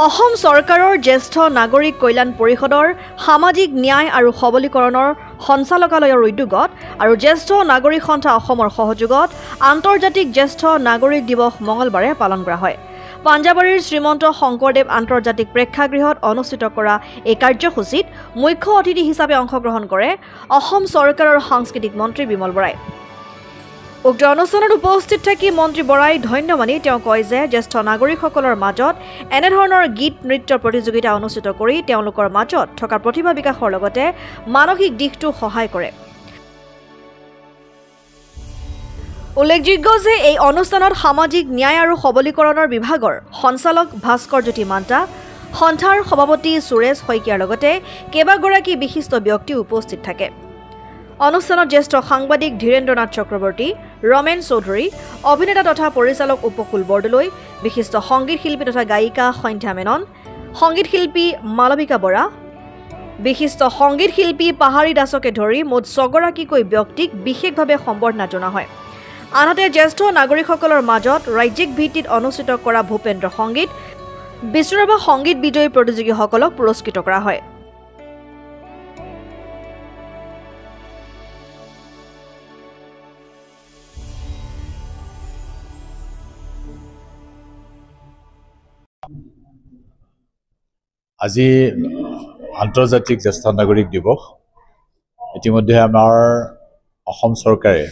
অসম চৰকাৰৰ জ্যেষ্ঠ নাগৰিক কল্যাণ পৰিষদৰ সামাজিক ন্যায় আৰু সবলীকৰণৰ সঞ্চালকালয়ৰ উদ্যোগত আৰু জ্যেষ্ঠ নাগৰিক সন্থা অসমৰ সহযোগত আন্তৰ্জাতিক জ্যেষ্ঠ নাগৰিক দিৱস মঙলবাৰে পালন কৰা হয়। পাঞ্জাবাৰীৰ শ্ৰীমন্ত শংকৰদেৱ আন্তৰ্জাতিক প্ৰেক্ষাগৃহত অনুষ্ঠিত কৰা এই কাৰ্যসূচীত মুখ্য অতিথি হিচাপে অংশগ্ৰহণ কৰে অসম চৰকাৰৰ সাংস্কৃতিক মন্ত্ৰী বিমল বৰাই। উক্ত অনুষ্ঠানত উপস্থিত থাকি মন্ত্ৰী বৰাই ধন্য মানি তেওঁ কয় যে জ্যেষ্ঠ নাগৰিকসকলৰ মাজত এনেধৰণৰ গীত নৃত্যৰ প্ৰতিযোগিতা অনুষ্ঠিত কৰি তেওঁলোকৰ মাজত থকা প্ৰতিভা বিকাশৰ লগতে মানসিক দিশটো সহায় কৰে। উল্লেখযোগ্য যে এই অনুষ্ঠানত সামাজিক ন্যায় আৰু সবলীকৰণৰ বিভাগৰ সঞ্চালক ভাস্কৰ জ্যোতি মান্তা, সন্থাৰ সভাপতি সুৰেশ শইকীয়াৰ লগতে কেইবাগৰাকী বিশিষ্ট ব্যক্তি উপস্থিত থাকে। অনুষ্ঠানত জ্যেষ্ঠ সাংবাদিক ধীৰেন্দ্ৰনাথ চক্ৰৱৰ্তী, ৰমেন চৌধুৰী, অভিনেতা তথা পৰিচালক উপকুল বৰদলৈ, বিশিষ্ট সংগীত শিল্পী তথা গায়িকা সন্ধ্যা মেনন, সংগীত শিল্পী মালবিকা বৰা, বিশিষ্ট সংগীত শিল্পী পাহাৰী দাসকে ধৰি মুঠ ৬ গৰাকীকৈ ব্যক্তিক বিশেষভাৱে সম্বৰ্ধনা জনোৱা হয়। আনহাতে জ্যেষ্ঠ নাগৰিকসকলৰ মাজত ৰাজ্যিক ভিত্তিত অনুষ্ঠিত কৰা ভূপেন্দ্ৰ সংগীত, বিষ্ণুৰাভা সংগীত বিজয়ী প্ৰতিযোগীসকলক পুৰস্কৃত কৰা হয়। আজি আন্তৰ্জাতিক জ্যেষ্ঠ নাগৰিক দিৱস। ইতিমধ্যে আমাৰ অসম চৰকাৰে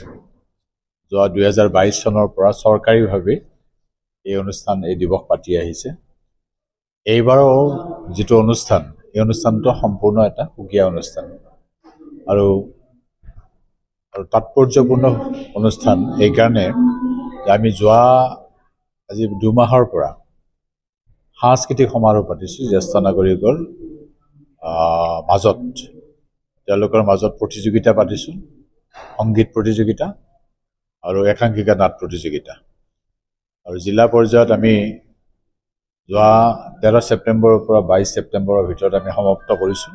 যোৱা ২০২২ চনৰ পৰা চৰকাৰীভাৱে এই দিৱস পাতি আহিছে। এইবাৰো যিটো অনুষ্ঠান, এই অনুষ্ঠানটো সম্পূৰ্ণ এটা সুকীয়া অনুষ্ঠান আৰু তাৎপৰ্যপূৰ্ণ অনুষ্ঠান এইকাৰণে যে আমি যোৱা আজি ২ মাহৰ পৰা সাংস্কৃতিক সমাৰোহ পাতিছোঁ জ্যেষ্ঠ নাগৰিকৰ মাজত। তেওঁলোকৰ মাজত প্ৰতিযোগিতা পাতিছোঁ, সংগীত প্ৰতিযোগিতা আৰু একাংকিকা নাট প্ৰতিযোগিতা। আৰু জিলা পৰ্যায়ত আমি যোৱা ১৩ ছেপ্টেম্বৰৰ পৰা ২২ ছেপ্টেম্বৰৰ ভিতৰত আমি সমাপ্ত কৰিছোঁ।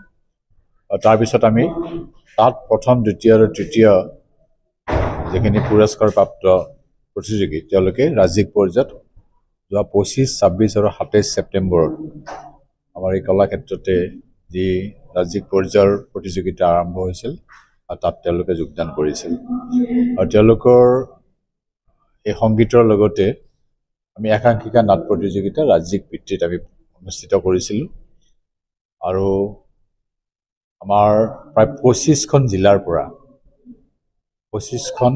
আৰু তাৰপিছত আমি তাত প্ৰথম, দ্বিতীয় আৰু তৃতীয় যিখিনি পুৰস্কাৰপ্ৰাপ্ত প্ৰতিযোগী তেওঁলোকে ৰাজ্যিক পৰ্যায়ত যোৱা ২৫, ২৬ আৰু ২৭ ছেপ্টেম্বৰত আমাৰ এই কলাক্ষেত্ৰতে যি ৰাজ্যিক পৰ্যায়ৰ প্ৰতিযোগিতা আৰম্ভ হৈছিল আৰু তাত তেওঁলোকে যোগদান কৰিছিল। আৰু তেওঁলোকৰ এই সংগীতৰ লগতে আমি একাংকিকা নাট প্ৰতিযোগিতা ৰাজ্যিক ভিত্তিত আমি অনুষ্ঠিত কৰিছিলোঁ। আৰু আমাৰ প্ৰায় ২৫খন জিলাৰ পৰা ২৫খন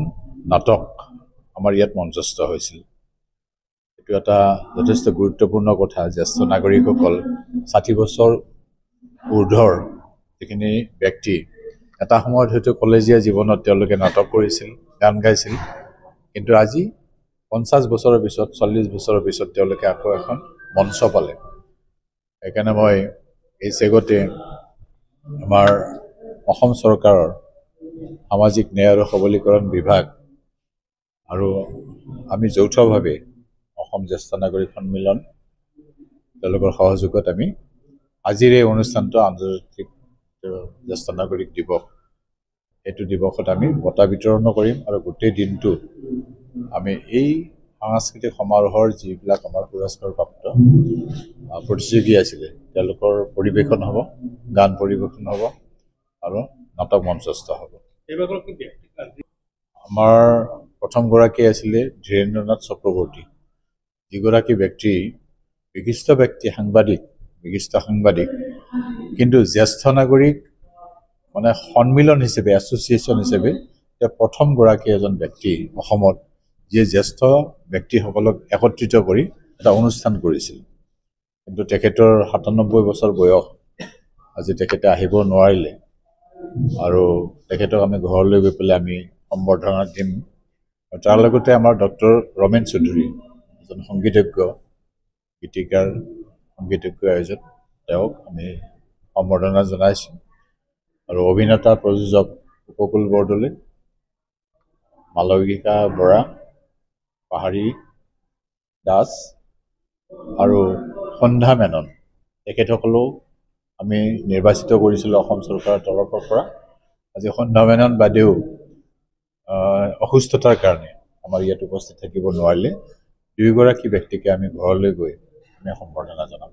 নাটক আমাৰ ইয়াত মঞ্চস্থ হৈছিল। এইটো এটা যথেষ্ট গুৰুত্বপূৰ্ণ কথা। জ্যেষ্ঠ নাগৰিকসকল ৬০ বছৰ ঊৰ্ধৰ যিখিনি ব্যক্তি, এটা সময়ত হয়তো কলেজীয়া জীৱনত তেওঁলোকে নাটক কৰিছিল, গান গাইছিল, কিন্তু আজি ৫০ বছৰৰ পিছত, ৪০ বছৰৰ পিছত তেওঁলোকে আকৌ এখন মঞ্চ পালে। সেইকাৰণে মই এই চেগতে আমাৰ অসম চৰকাৰৰ সামাজিক ন্যায় আৰু সবলীকৰণ বিভাগ আৰু আমি যৌথভাৱে অসম জ্যেষ্ঠ নাগৰিক সন্মিলন তেওঁলোকৰ সহযোগত আমি আজিৰ এই অনুষ্ঠানটো আন্তৰ্জাতিক জ্যেষ্ঠ নাগৰিক দিৱস, এইটো দিৱসত আমি বঁটা বিতৰণো কৰিম আৰু গোটেই দিনটো আমি এই সাংস্কৃতিক সমাৰোহৰ যিবিলাক আমাৰ পুৰস্কাৰপ্ৰাপ্ত প্ৰতিযোগী আছিলে তেওঁলোকৰ পৰিৱেশন হ'ব, গান পৰিৱেশন হ'ব আৰু নাটক মঞ্চস্থ হ'ব। আমাৰ প্ৰথমগৰাকী আছিলে ধীৰেন্দ্ৰনাথ চক্ৰৱৰ্তী, যিগৰাকী ব্যক্তি বিশিষ্ট ব্যক্তি, বিশিষ্ট সাংবাদিক, কিন্তু জ্যেষ্ঠ নাগৰিক মানে সন্মিলন হিচাপে, এছ'চিয়েশ্যন হিচাপে তেওঁ প্ৰথমগৰাকী এজন ব্যক্তি অসমত যিয়ে জ্যেষ্ঠ ব্যক্তিসকলক একত্ৰিত কৰি এটা অনুষ্ঠান কৰিছিল। কিন্তু তেখেতৰ ৯৭ বছৰ বয়স, আজি তেখেতে আহিব নোৱাৰিলে আৰু তেখেতক আমি ঘৰলৈ গৈ পেলাই আমি সম্বৰ্ধনা দিম। তাৰ লগতে আমাৰ ডক্টৰ ৰমেন চৌধুৰী, এজন সংগীতজ্ঞ, গীতিকাৰ, সংগীতজ্ঞ আয়োজক, তেওঁক আমি সম্বৰ্ধনা জনাইছোঁ। আৰু অভিনেতা প্ৰযোজক উপকুল বৰদলৈ, মালবিকা বৰা, পাহাৰী দাস আৰু সন্ধ্যা মেনন, তেখেতসকলেও আমি নিৰ্বাচিত কৰিছিলোঁ অসম চৰকাৰৰ তৰফৰ পৰা। আজি সন্ধ্যা মেনন বাদেও অসুস্থতাৰ কাৰণে আমাৰ ইয়াত উপস্থিত থাকিব নোৱাৰিলে। ২গৰাকী ব্যক্তিকে আমি ঘৰলৈ গৈ আমি সম্বৰ্ধনা জনাম।